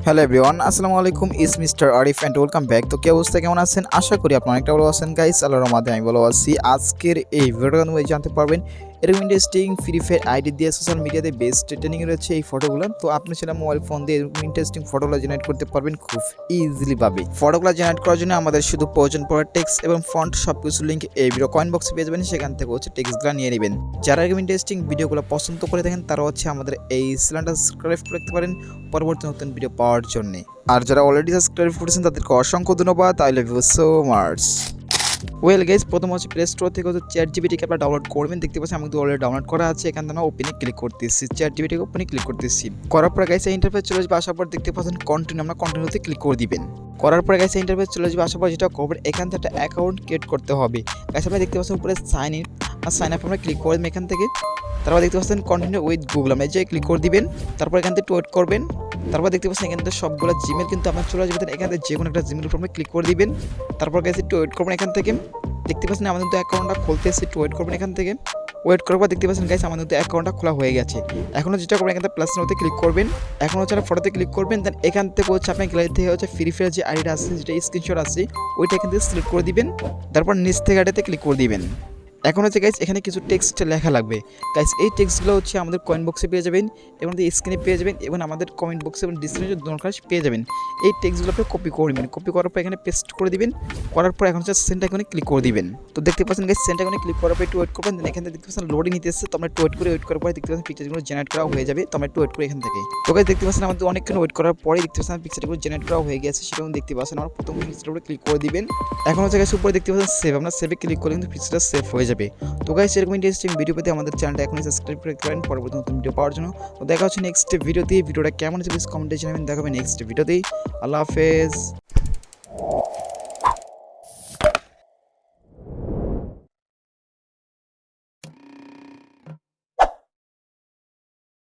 Hello everyone, আসসালামু আলাইকুম। ইস mister Arif and welcome back. তো কি অবস্থা, কেমন আছেন? আশা করি আপনারা অনেকটা ভালো আছেন গাইস। আল্লাহর রহমতে আমি ভালো আছি। আজকের এই ভিডিওটা নিয়ে জানতে পারবেন এরকম ইন্টারেস্টিং ফ্রি ফায়ার আইডি দিয়ে সোশ্যাল মিডিয়াতে বেস্ট ট্রেন্ডিং রয়েছে এই ফটোগুলো। তো আপনি সেটা মোবাইল ফোন দিয়ে এরকম ইন্টারেস্টিং ফটোগুলো জেনারেট করতে পারবেন খুব ইজিলি ভাবে। ফটোগুলো জেনারেট করার জন্য আমাদের শুধু প্রয়োজন পড়ে টেক্সট এবং ফন্ট, সবকিছু লিঙ্ক এই ভিডিও কয়েন বক্সে পেয়ে যাবেন। সেখান থেকে টেক্সটগুলো নিয়ে নেবেন। যারা এরকম ইন্টারেস্টিং ভিডিওগুলো পছন্দ করে থাকেন তারা আমাদের এই চ্যানেলটা সাবস্ক্রাইব করে রাখতে পারেন পরবর্তী নতুন ভিডিও পাওয়ার জন্য। আর যারা অলরেডি সাবস্ক্রাইব করেছেন তাদেরকে অসংখ্য ধন্যবাদ। I love you so much. Well guys, প্রথম প্লে স্টোর থেকে চ্যাট জিপিটিকে আপনারা ডাউনলোড করবেন। দেখতে পাচ্ছেন আমি কিন্তু অলরেডি ডাউনলোড করা আছে। এখান থেকে ওপেনে ক্লিক করতেছি, চ্যাট জিপিটিকে ওপেনে ক্লিক করতেছি। করার পর গাইস এই ইন্টারফেস চলে আসবে। আসার পর দেখতে পাচ্ছেন কন্টিনিউ, আমরা কন্টিনিউতে ক্লিক করে দিবেন। করার পর গাইস এই ইন্টারফেস চলে আসবে। আসার পর যেটা করবেন, এখান থেকে একটা অ্যাকাউন্ট ক্রিয়েট করতে হবে। গাইস আপনারা দেখতে পাচ্ছেন উপরে সাইন ইন আর সাইন আপ, আমরা ক্লিক করবেন এখান থেকে। তারপর দেখতে পাচ্ছেন কন্টিনিউ উইথ গুগল, আমরা এই যে ক্লিক করে দিবেন। তারপর এখান থেকে ওয়েট করবেন। তারপর দেখতে পাচ্ছেন এখান থেকে সবগুলো জিমেল কিন্তু আপনার চলে আসবে। এখান থেকে যে কোনো একটা জিমেল উপর ক্লিক করে দিবেন। তারপর গাইস একটু ওয়েট করবেন। এখান থেকে দেখতে পাচ্ছেন আমাদের তো অ্যাকাউন্টটা খুলতে এসে একটু ওয়েট করবেন। এখান থেকে ওয়েট করার পর দেখতে পাচ্ছেন গাইস আমাদের তো অ্যাকাউন্টটা খোলা হয়ে গেছে। এখনও যেটা করবেন, এখান থেকে প্লাসের মধ্যে ক্লিক করবেন। এখন ফটোতে ক্লিক করবেন। দেন এখান থেকে আপনার গ্যালারি থেকে ফ্রি ফায়ার যে আইডিটা আছে, যেটা স্ক্রিনশট আছে, ওইটা এখান থেকে সিলেক্ট করে দিবেন। তারপর নিচ থেকে আইডিতে ক্লিক করে দিবেন। এখন গাইস এখানে কিছু টেক্সট লেখা লাগবে। গাইস এই টেক্সটগুলো আমাদের কয়েন বক্সে পেয়ে যাবেন এবং স্ক্রিনে পেয়ে যাবেন এবং আমাদের কমেন্ট বক্সে এবং ডিসক্রিপশনে দরকার পেয়ে যাবেন। এই টেক্সটগুলো আপনি কপি করে নেবেন। কপি করার পর এখানে পেস্ট করে দিবেন। করার পর এখন সেন্ড আইকনে ক্লিক করে দিবেন। তো দেখতে পাচ্ছেন গাইস সেন্ড আইকনে ক্লিক করার পর একটু ওয়েট করবেন। দেন এখান থেকে দেখতে পাচ্ছেন লোডিং নিতে এসেছে। তো আমরা একটু ওয়েট করার পরে দেখতে পাচ্ছেন পিকচারগুলো জেনারেট করা হয়ে যাবে। তো আমরা একটু ওয়েট করি এখান থেকে। তো গাইস দেখতে পাচ্ছেন আমাদের অনেকক্ষণ ওয়েট করার পরে দেখতে পাচ্ছেন পিকচারগুলো জেনারেট করা হয়ে গেছে। সেটাও দেখতে পাচ্ছেন। আমরা প্রথম পিকচারের উপরে ক্লিক করে দিবেন। এখন গাইস উপরে দেখতে পাচ্ছেন সেভ, আমরা সেভে ক্লিক করলে কিন্তু পিকচারটা সেভ হয়ে যাবে। তো গাইস এরকম ইন্টারেস্টিং ভিডিও পেতে আমাদের চ্যানেলটা এখনই সাবস্ক্রাইব করে রাখতে পারেন পরবর্তী নতুন ভিডিও পাওয়ার জন্য। তো দেখা হচ্ছে নেক্সট ভিডিওতে। ভিডিওটা কেমন হচ্ছে প্লিজ কমেন্টে জানাবেন। দেখা হবে নেক্সট ভিডিওতেই। আল্লাহ হাফেজ।